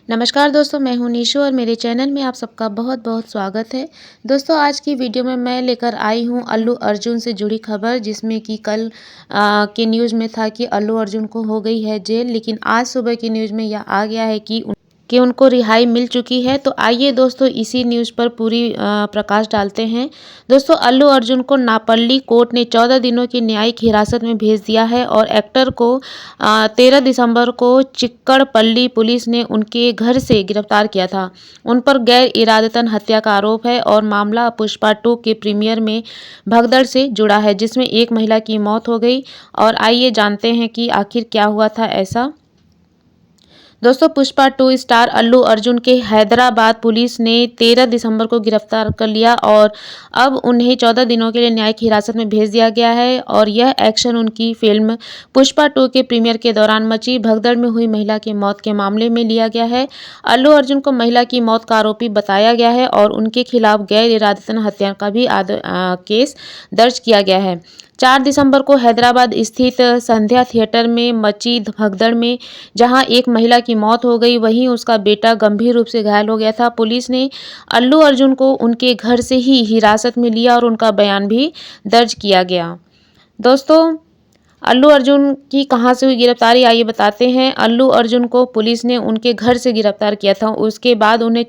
नमस्कार दोस्तों, मैं हूं नीशू और मेरे चैनल में आप सबका बहुत बहुत स्वागत है। दोस्तों, आज की वीडियो में मैं लेकर आई हूं अल्लू अर्जुन से जुड़ी खबर, जिसमें कि कल के न्यूज़ में था कि अल्लू अर्जुन को हो गई है जेल, लेकिन आज सुबह की न्यूज़ में यह आ गया है कि उनको रिहाई मिल चुकी है। तो आइए दोस्तों, इसी न्यूज़ पर पूरी प्रकाश डालते हैं। दोस्तों, अल्लू अर्जुन को नापल्ली कोर्ट ने 14 दिनों की न्यायिक हिरासत में भेज दिया है और एक्टर को 13 दिसंबर को चिक्कड़पल्ली पुलिस ने उनके घर से गिरफ्तार किया था। उन पर गैर इरादतन हत्या का आरोप है और मामला पुष्पा 2 के प्रीमियर में भगदड़ से जुड़ा है, जिसमें एक महिला की मौत हो गई। और आइए जानते हैं कि आखिर क्या हुआ था ऐसा। दोस्तों, पुष्पा 2 स्टार अल्लू अर्जुन के हैदराबाद पुलिस ने 13 दिसंबर को गिरफ्तार कर लिया और अब उन्हें 14 दिनों के लिए न्यायिक हिरासत में भेज दिया गया है। और यह एक्शन उनकी फिल्म पुष्पा 2 के प्रीमियर के दौरान मची भगदड़ में हुई महिला की मौत के मामले में लिया गया है। अल्लू अर्जुन को महिला की मौत का आरोपी बताया गया है और उनके खिलाफ गैर इरादतन हत्या का भी केस दर्ज किया गया है। 4 दिसंबर को हैदराबाद स्थित संध्या थिएटर में मची भगदड़ में जहां एक महिला की मौत हो गई, वहीं उसका बेटा गंभीर रूप से घायल हो गया था। पुलिस ने अल्लू अर्जुन को उनके घर से ही हिरासत में लिया और उनका बयान भी दर्ज किया गया। दोस्तों, अल्लू अर्जुन की कहां से हुई गिरफ्तारी, आइए बताते हैं। अल्लू अर्जुन को पुलिस ने उनके घर से गिरफ्तार किया था। उसके बाद उन्हें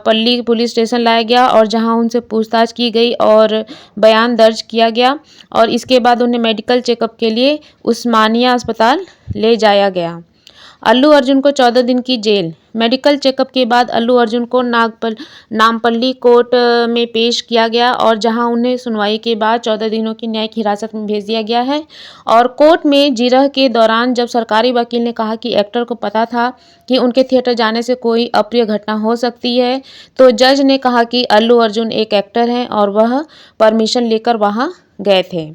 पल्ली पुलिस स्टेशन लाया गया और जहां उनसे पूछताछ की गई और बयान दर्ज किया गया। और इसके बाद उन्हें मेडिकल चेकअप के लिए उस्मानिया अस्पताल ले जाया गया। अल्लू अर्जुन को 14 दिन की जेल। मेडिकल चेकअप के बाद अल्लू अर्जुन को नामपल्ली कोर्ट में पेश किया गया और जहां उन्हें सुनवाई के बाद 14 दिनों की न्यायिक हिरासत में भेज दिया गया है। और कोर्ट में जिरह के दौरान जब सरकारी वकील ने कहा कि एक्टर को पता था कि उनके थिएटर जाने से कोई अप्रिय घटना हो सकती है, तो जज ने कहा कि अल्लू अर्जुन एक एक्टर हैं और वह परमिशन लेकर वहां गए थे।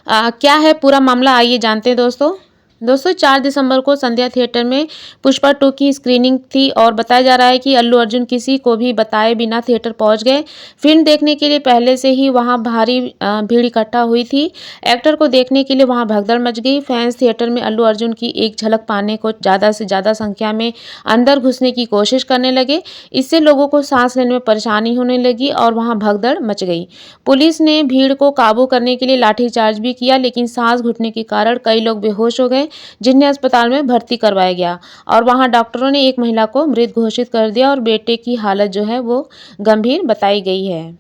क्या है पूरा मामला, आइए जानते हैं दोस्तों, 4 दिसंबर को संध्या थिएटर में पुष्पा 2 की स्क्रीनिंग थी और बताया जा रहा है कि अल्लू अर्जुन किसी को भी बताए बिना थिएटर पहुंच गए। फिल्म देखने के लिए पहले से ही वहां भारी भीड़ इकट्ठा हुई थी। एक्टर को देखने के लिए वहां भगदड़ मच गई। फैंस थिएटर में अल्लू अर्जुन की एक झलक पाने को ज़्यादा से ज़्यादा संख्या में अंदर घुसने की कोशिश करने लगे। इससे लोगों को सांस लेने में परेशानी होने लगी और वहां भगदड़ मच गई। पुलिस ने भीड़ को काबू करने के लिए लाठीचार्ज भी किया, लेकिन सांस घुटने के कारण कई लोग बेहोश हो गए, जिन्हें अस्पताल में भर्ती करवाया गया। और वहां डॉक्टरों ने एक महिला को मृत घोषित कर दिया और बेटे की हालत जो है वो गंभीर बताई गई है।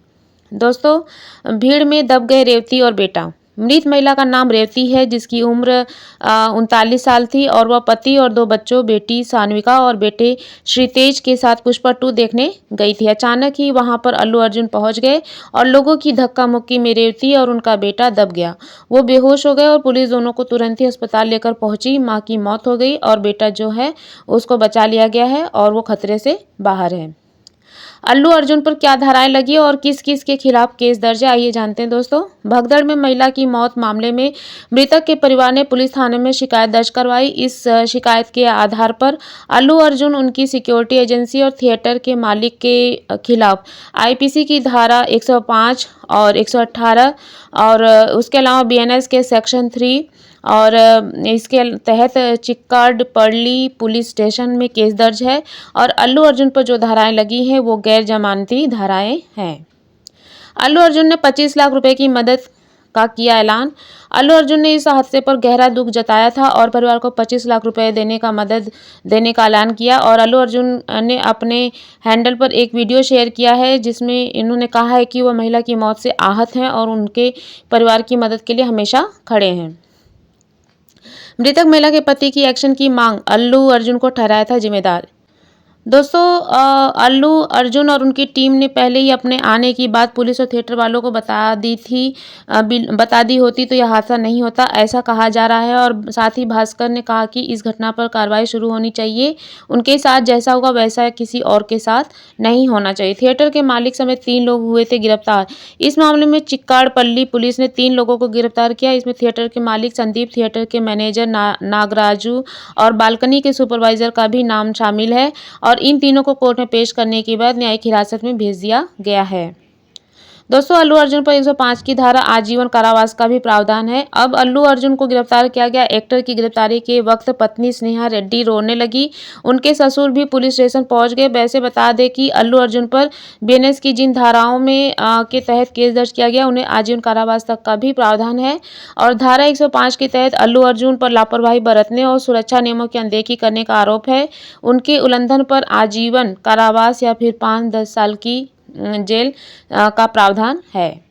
दोस्तों, भीड़ में दब गए रेवती और बेटा। मृत महिला का नाम रेवती है, जिसकी उम्र 39 साल थी और वह पति और 2 बच्चों बेटी सान्विका और बेटे श्रीतेज के साथ पुष्पा 2 देखने गई थी। अचानक ही वहां पर अल्लू अर्जुन पहुंच गए और लोगों की धक्का मुक्की में रेवती और उनका बेटा दब गया। वो बेहोश हो गए और पुलिस दोनों को तुरंत ही अस्पताल लेकर पहुंची। मां की मौत हो गई और बेटा जो है उसको बचा लिया गया है और वो खतरे से बाहर है। अल्लू अर्जुन पर क्या धाराएं लगी और किस किस के खिलाफ केस दर्ज है, आइए जानते हैं दोस्तों। भगदड़ में महिला की मौत मामले में मृतक के परिवार ने पुलिस थाने में शिकायत दर्ज करवाई। इस शिकायत के आधार पर अल्लू अर्जुन, उनकी सिक्योरिटी एजेंसी और थिएटर के मालिक के खिलाफ आईपीसी की धारा 105 और 118 और उसके अलावा बीएनएस के सेक्शन 3 और इसके तहत चिक्कड़पल्ली पुलिस स्टेशन में केस दर्ज है। और अल्लू अर्जुन पर जो धाराएं लगी हैं वो गैर जमानती धाराएं हैं। अल्लू अर्जुन ने 25 लाख रुपए की मदद का किया ऐलान। अल्लू अर्जुन ने इस हादसे पर गहरा दुख जताया था और परिवार को 25 लाख रुपए मदद देने का ऐलान किया। और अल्लू अर्जुन ने अपने हैंडल पर एक वीडियो शेयर किया है, जिसमें इन्होंने कहा है कि वह महिला की मौत से आहत हैं और उनके परिवार की मदद के लिए हमेशा खड़े हैं। मृतक महिला के पति की एक्शन की मांग, अल्लू अर्जुन को ठहराया था जिम्मेदार। दोस्तों, अल्लू अर्जुन और उनकी टीम ने पहले ही अपने आने की बात पुलिस और थिएटर वालों को बता दी होती तो यह हादसा नहीं होता, ऐसा कहा जा रहा है। और साथ ही भास्कर ने कहा कि इस घटना पर कार्रवाई शुरू होनी चाहिए। उनके साथ जैसा हुआ वैसा किसी और के साथ नहीं होना चाहिए। थिएटर के मालिक समेत 3 लोग हुए थे गिरफ्तार। इस मामले में चिक्कड़पल्ली पुलिस ने 3 लोगों को गिरफ्तार किया। इसमें थिएटर के मालिक संदीप, थिएटर के मैनेजर नागराजू और बालकनी के सुपरवाइजर का भी नाम शामिल है। और इन तीनों को कोर्ट में पेश करने के बाद न्यायिक हिरासत में भेज दिया गया है। दोस्तों अल्लू अर्जुन पर 105 की धारा आजीवन कारावास का भी प्रावधान है। अब अल्लू अर्जुन को गिरफ्तार किया गया। एक्टर की गिरफ्तारी के वक्त पत्नी स्नेहा रेड्डी रोने लगी। उनके ससुर भी पुलिस स्टेशन पहुंच गए। वैसे बता दें कि अल्लू अर्जुन पर बीएनएस की जिन धाराओं में के तहत केस दर्ज किया गया उन्हें आजीवन कारावास तक का भी प्रावधान है। और धारा 105 के तहत अल्लू अर्जुन पर लापरवाही बरतने और सुरक्षा नियमों की अनदेखी करने का आरोप है। उनके उल्लंघन पर आजीवन कारावास या फिर 5-10 साल की जेल का प्रावधान है।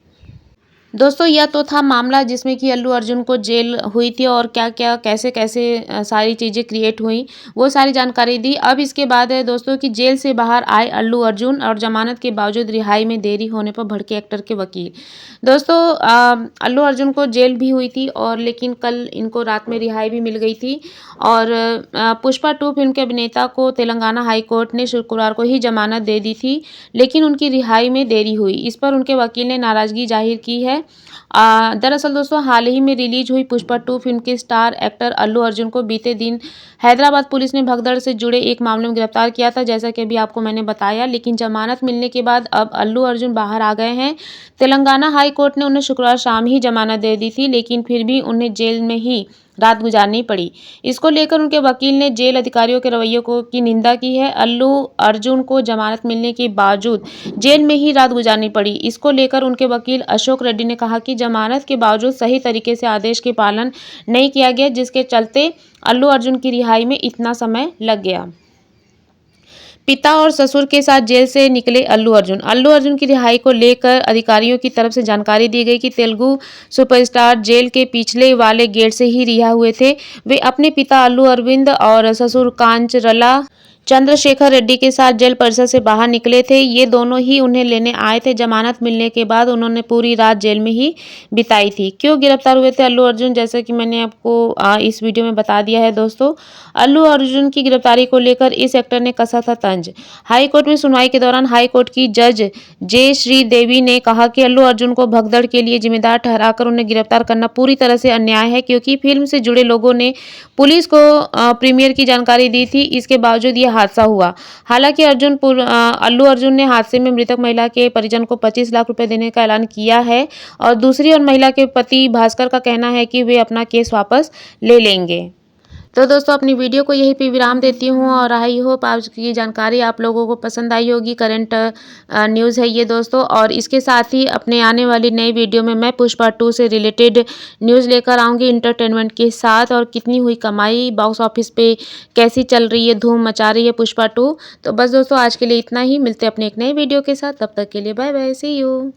दोस्तों यह तो था मामला जिसमें कि अल्लू अर्जुन को जेल हुई थी और क्या क्या कैसे कैसे सारी चीज़ें क्रिएट हुई, वो सारी जानकारी दी। अब इसके बाद है दोस्तों कि जेल से बाहर आए अल्लू अर्जुन और जमानत के बावजूद रिहाई में देरी होने पर भड़के एक्टर के वकील। दोस्तों अल्लू अर्जुन को जेल भी हुई थी और लेकिन कल इनको रात में रिहाई भी मिल गई थी। और पुष्पा 2 फिल्म के अभिनेता को तेलंगाना हाई कोर्ट ने शुक्रवार को ही जमानत दे दी थी, लेकिन उनकी रिहाई में देरी हुई। इस पर उनके वकील ने नाराजगी जाहिर की है। दरअसल दोस्तों हाल ही में रिलीज हुई पुष्पा 2 फिल्म के स्टार एक्टर अल्लू अर्जुन को बीते दिन हैदराबाद पुलिस ने भगदड़ से जुड़े एक मामले में गिरफ्तार किया था, जैसा कि अभी आपको मैंने बताया। लेकिन जमानत मिलने के बाद अब अल्लू अर्जुन बाहर आ गए हैं। तेलंगाना हाई कोर्ट ने उन्हें शुक्रवार शाम ही जमानत दे दी थी, लेकिन फिर भी उन्हें जेल में ही रात गुजारनी पड़ी। इसको लेकर उनके वकील ने जेल अधिकारियों के रवैये की निंदा की है। अल्लू अर्जुन को जमानत मिलने के बावजूद जेल में ही रात गुजारनी पड़ी। इसको लेकर उनके वकील अशोक रेड्डी ने कहा कि जमानत के बावजूद सही तरीके से आदेश के पालन नहीं किया गया, जिसके चलते अल्लू अर्जुन की रिहाई में इतना समय लग गया। पिता और ससुर के साथ जेल से निकले अल्लू अर्जुन। अल्लू अर्जुन की रिहाई को लेकर अधिकारियों की तरफ से जानकारी दी गई कि तेलुगु सुपरस्टार जेल के पिछले वाले गेट से ही रिहा हुए थे। वे अपने पिता अल्लू अरविंद और ससुर कांचरला चंद्रशेखर रेड्डी के साथ जेल परिसर से बाहर निकले थे। ये दोनों ही उन्हें लेने आए थे। जमानत मिलने के बाद उन्होंने पूरी रात जेल में ही बिताई थी। क्यों गिरफ्तार हुए थे अल्लू अर्जुन, जैसा कि मैंने आपको इस वीडियो में बता दिया है। दोस्तों अल्लू अर्जुन की गिरफ्तारी को लेकर इस एक्टर ने कसा था तंज। हाई कोर्ट में सुनवाई के दौरान हाई कोर्ट की जज जे श्रीदेवी ने कहा कि अल्लू अर्जुन को भगदड़ के लिए जिम्मेदार ठहराकर उन्हें गिरफ्तार करना पूरी तरह से अन्याय है, क्योंकि फिल्म से जुड़े लोगों ने पुलिस को प्रीमियर की जानकारी दी थी। इसके बावजूद यह हादसा हुआ। हालांकि अल्लू अर्जुन ने हादसे में मृतक महिला के परिजन को 25 लाख रुपए देने का ऐलान किया है और दूसरी ओर महिला के पति भास्कर का कहना है कि वे अपना केस वापस ले लेंगे। तो दोस्तों अपनी वीडियो को यहीं पे विराम देती हूँ और आई होप आज की जानकारी आप लोगों को पसंद आई होगी। करंट न्यूज़ है ये दोस्तों, और इसके साथ ही अपने आने वाली नई वीडियो में मैं पुष्पा 2 से रिलेटेड न्यूज़ लेकर आऊँगी इंटरटेनमेंट के साथ, और कितनी हुई कमाई, बॉक्स ऑफिस पे कैसी चल रही है, धूम मचा रही है पुष्पा 2। तो बस दोस्तों आज के लिए इतना ही, मिलते हैं अपने एक नए वीडियो के साथ। तब तक के लिए बाय बाय, सी यू।